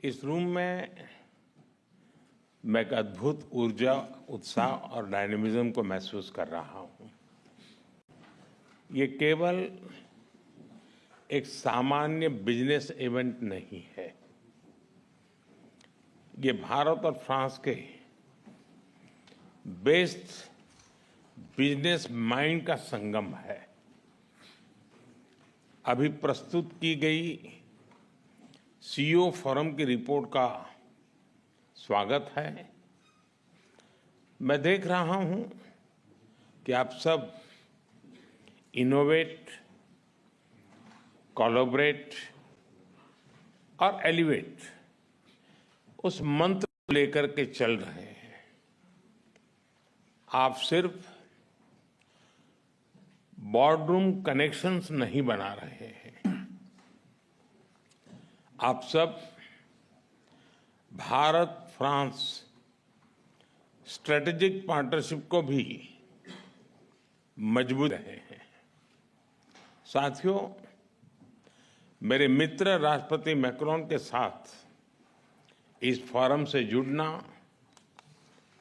इस रूम में मैं एक अद्भुत ऊर्जा, उत्साह और डायनेमिज्म को महसूस कर रहा हूं। ये केवल एक सामान्य बिजनेस इवेंट नहीं है। ये भारत और फ्रांस के बेस्ट बिजनेस माइंड का संगम है। अभी प्रस्तुत की गई सीईओ फोरम की रिपोर्ट का स्वागत है। मैं देख रहा हूं कि आप सब इनोवेट, कोलैबोरेट और एलिवेट उस मंत्र को लेकर के चल रहे हैं। आप सिर्फ बोर्डरूम कनेक्शंस नहीं बना रहे हैं, आप सब भारत फ्रांस स्ट्रेटेजिक पार्टनरशिप को भी मजबूत रहे हैं। साथियों, मेरे मित्र राष्ट्रपति मैक्रोन के साथ इस फोरम से जुड़ना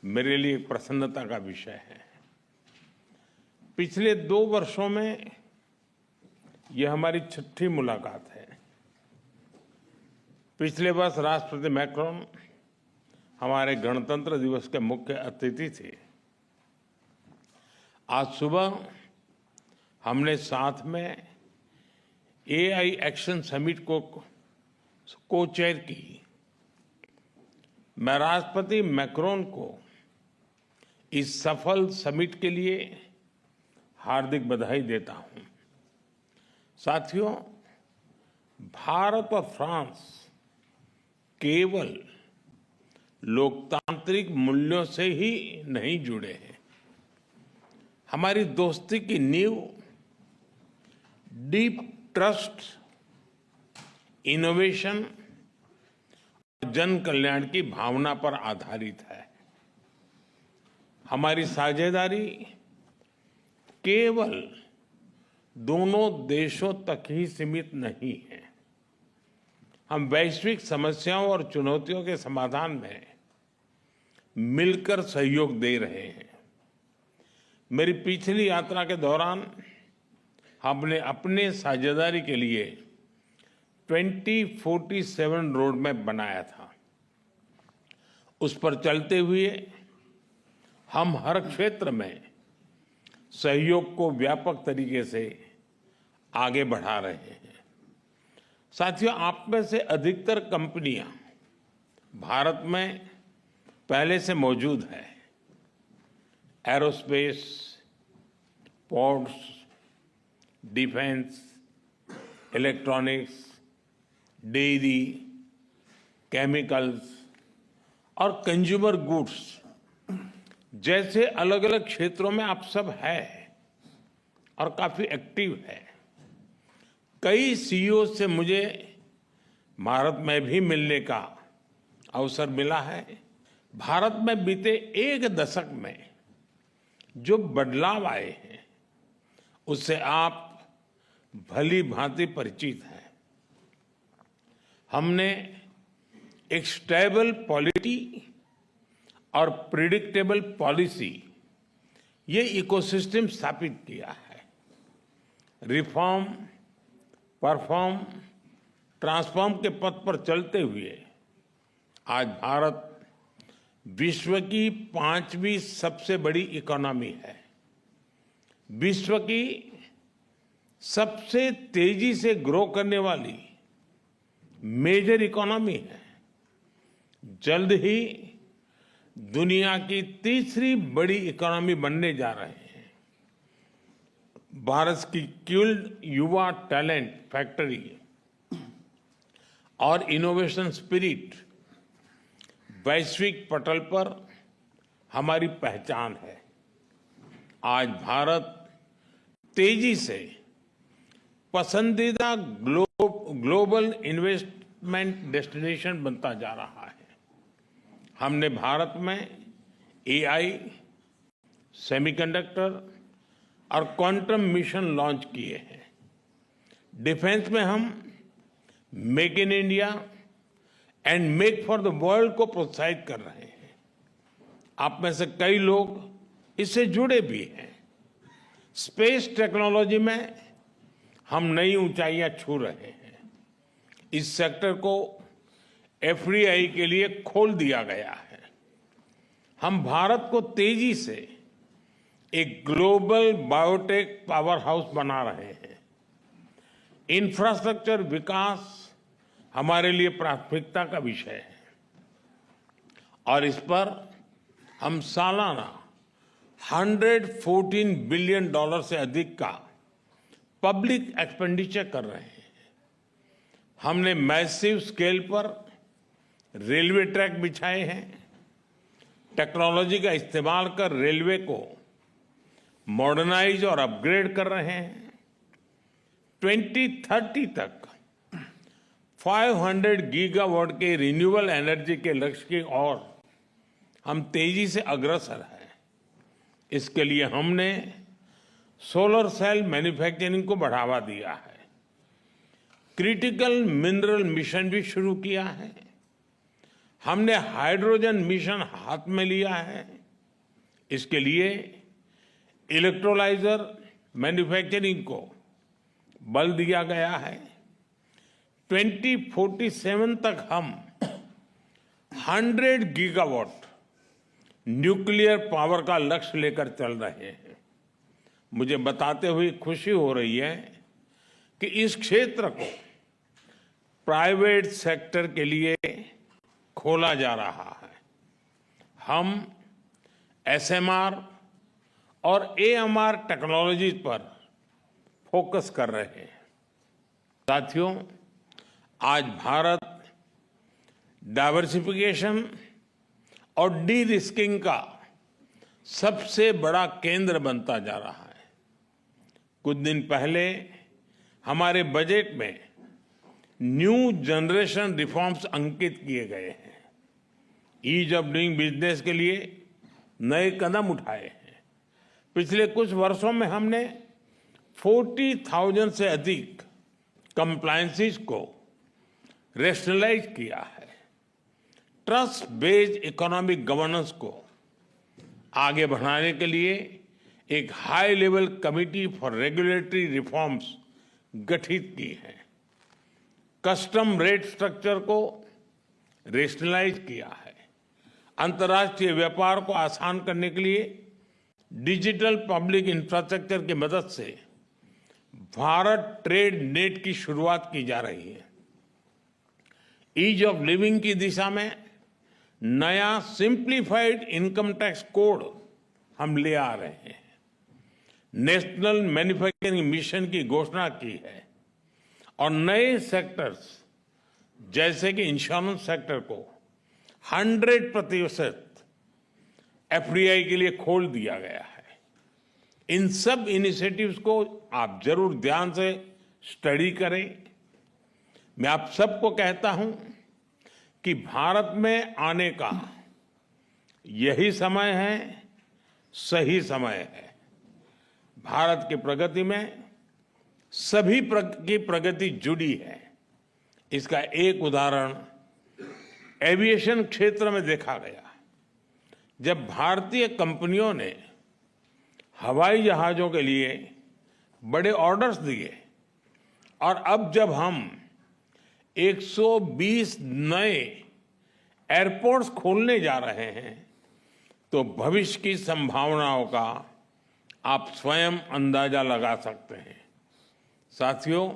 मेरे लिए प्रसन्नता का विषय है। पिछले 2 वर्षों में यह हमारी 6ठी मुलाकात है। पिछले वर्ष राष्ट्रपति मैक्रोन हमारे गणतंत्र दिवस के मुख्य अतिथि थे। आज सुबह हमने साथ में एआई एक्शन समिट को चेयर की। मैं राष्ट्रपति मैक्रोन को इस सफल समिट के लिए हार्दिक बधाई देता हूं। साथियों, भारत और फ्रांस केवल लोकतांत्रिक मूल्यों से ही नहीं जुड़े हैं। हमारी दोस्ती की नींव डीप ट्रस्ट, इनोवेशन और जन कल्याण की भावना पर आधारित है। हमारी साझेदारी केवल दोनों देशों तक ही सीमित नहीं है। हम वैश्विक समस्याओं और चुनौतियों के समाधान में मिलकर सहयोग दे रहे हैं। मेरी पिछली यात्रा के दौरान हमने अपने साझेदारी के लिए 2047 रोड मैप बनाया था। उस पर चलते हुए हम हर क्षेत्र में सहयोग को व्यापक तरीके से आगे बढ़ा रहे हैं। साथियों, आप में से अधिकतर कंपनियां भारत में पहले से मौजूद है। Aerospace, ports, defence, electronics, dairy, chemicals और कंज्यूमर गुड्स जैसे अलग अलग क्षेत्रों में आप सब हैं और काफी एक्टिव है। कई सीईओ से मुझे भारत में भी मिलने का अवसर मिला है। भारत में बीते 1 दशक में जो बदलाव आए हैं उससे आप भली भांति परिचित हैं। हमने एक स्टेबल पॉलिटी और प्रिडिक्टेबल पॉलिसी, ये इकोसिस्टम स्थापित किया है। रिफॉर्म, परफॉर्म, ट्रांसफॉर्म के पथ पर चलते हुए आज भारत विश्व की 5वीं सबसे बड़ी इकोनॉमी है। विश्व की सबसे तेजी से ग्रो करने वाली मेजर इकोनॉमी है। जल्द ही दुनिया की 3री बड़ी इकोनॉमी बनने जा रहे हैं। भारत की स्किल्ड युवा टैलेंट फैक्ट्री और इनोवेशन स्पिरिट वैश्विक पटल पर हमारी पहचान है। आज भारत तेजी से पसंदीदा ग्लोबल इन्वेस्टमेंट डेस्टिनेशन बनता जा रहा है। हमने भारत में एआई, सेमीकंडक्टर और क्वांटम मिशन लॉन्च किए हैं। डिफेंस में हम make in India, and make for the world को प्रोत्साहित कर रहे हैं। आप में से कई लोग इससे जुड़े भी हैं। स्पेस टेक्नोलॉजी में हम नई ऊंचाइयां छू रहे हैं। इस सेक्टर को एफडीआई के लिए खोल दिया गया है। हम भारत को तेजी से एक ग्लोबल बायोटेक पावर हाउस बना रहे हैं। इंफ्रास्ट्रक्चर विकास हमारे लिए प्राथमिकता का विषय है और इस पर हम सालाना $114 बिलियन से अधिक का पब्लिक एक्सपेंडिचर कर रहे हैं। हमने मैसिव स्केल पर रेलवे ट्रैक बिछाए हैं। टेक्नोलॉजी का इस्तेमाल कर रेलवे को मॉडर्नाइज और अपग्रेड कर रहे हैं। 2030 तक 500 गीगावाट के रिन्यूएबल एनर्जी के लक्ष्य की ओर हम तेजी से अग्रसर हैं। इसके लिए हमने सोलर सेल मैन्युफैक्चरिंग को बढ़ावा दिया है। क्रिटिकल मिनरल मिशन भी शुरू किया है। हमने हाइड्रोजन मिशन हाथ में लिया है। इसके लिए इलेक्ट्रोलाइजर मैन्युफैक्चरिंग को बल दिया गया है। 2047 तक हम 100 गीगावाट न्यूक्लियर पावर का लक्ष्य लेकर चल रहे हैं। मुझे बताते हुए खुशी हो रही है कि इस क्षेत्र को प्राइवेट सेक्टर के लिए खोला जा रहा है। हम एसएमआर और एएमआर टेक्नोलॉजी पर फोकस कर रहे हैं। साथियों, आज भारत डाइवर्सिफिकेशन और डी रिस्किंग का सबसे बड़ा केंद्र बनता जा रहा है। कुछ दिन पहले हमारे बजट में न्यू जनरेशन रिफॉर्म्स अंकित किए गए हैं। ईज ऑफ डूइंग बिजनेस के लिए नए कदम उठाए हैं। पिछले कुछ वर्षों में हमने 40,000 से अधिक कंप्लायंसेस को रेशनलाइज किया है। ट्रस्ट बेस्ड इकोनॉमिक गवर्नेंस को आगे बढ़ाने के लिए एक high level committee for regulatory reforms गठित की है। कस्टम रेट स्ट्रक्चर को रेशनलाइज किया है। अंतर्राष्ट्रीय व्यापार को आसान करने के लिए डिजिटल पब्लिक इंफ्रास्ट्रक्चर की मदद से भारत ट्रेड नेट की शुरुआत की जा रही है। ईज ऑफ लिविंग की दिशा में नया सिंप्लीफाइड इनकम टैक्स कोड हम ले आ रहे हैं। नेशनल मैन्युफैक्चरिंग मिशन की घोषणा की है और नए सेक्टर्स जैसे कि इंश्योरेंस सेक्टर को 100% एफडीआई के लिए खोल दिया गया है। इन सब इनिशिएटिव्स को आप जरूर ध्यान से स्टडी करें। मैं आप सबको कहता हूं कि भारत में आने का यही समय है, सही समय है। भारत की प्रगति में सभी की प्रगति जुड़ी है। इसका एक उदाहरण एविएशन क्षेत्र में देखा गया। जब भारतीय कंपनियों ने हवाई जहाजों के लिए बड़े ऑर्डर्स दिए और अब जब हम 120 नए एयरपोर्ट्स खोलने जा रहे हैं तो भविष्य की संभावनाओं का आप स्वयं अंदाजा लगा सकते हैं। साथियों,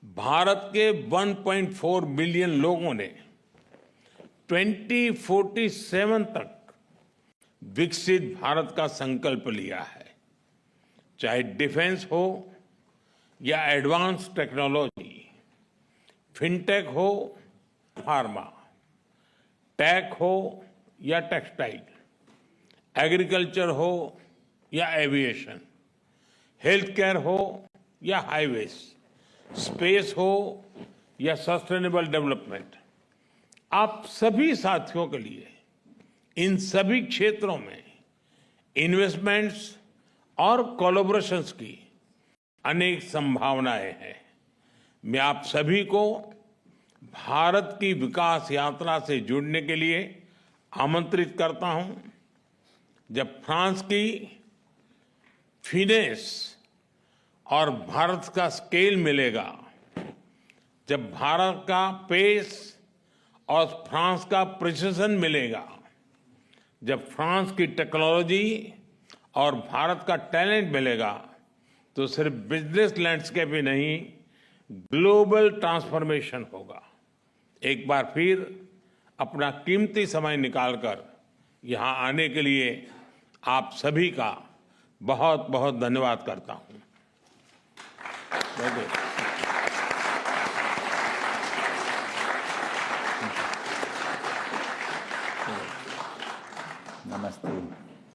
भारत के 1.4 बिलियन लोगों ने 2047 तक विकसित भारत का संकल्प लिया है। चाहे डिफेंस हो या एडवांस टेक्नोलॉजी, फिनटेक हो, फार्मा, टेक हो या टेक्सटाइल, एग्रीकल्चर हो या एविएशन, हेल्थ केयर हो या हाईवेज, स्पेस हो या सस्टेनेबल डेवलपमेंट, आप सभी साथियों के लिए इन सभी क्षेत्रों में इन्वेस्टमेंट्स और कोलैबोरेशंस की अनेक संभावनाएं हैं। मैं आप सभी को भारत की विकास यात्रा से जुड़ने के लिए आमंत्रित करता हूं। जब फ्रांस की फिनेस और भारत का स्केल मिलेगा, जब भारत का पेस और फ्रांस का प्रिसिजन मिलेगा, जब फ्रांस की टेक्नोलॉजी और भारत का टैलेंट मिलेगा, तो सिर्फ बिजनेस लैंडस्केप ही नहीं, ग्लोबल ट्रांसफॉर्मेशन होगा। एक बार फिर अपना कीमती समय निकालकर यहां आने के लिए आप सभी का बहुत बहुत धन्यवाद करता हूं। नमस्ते।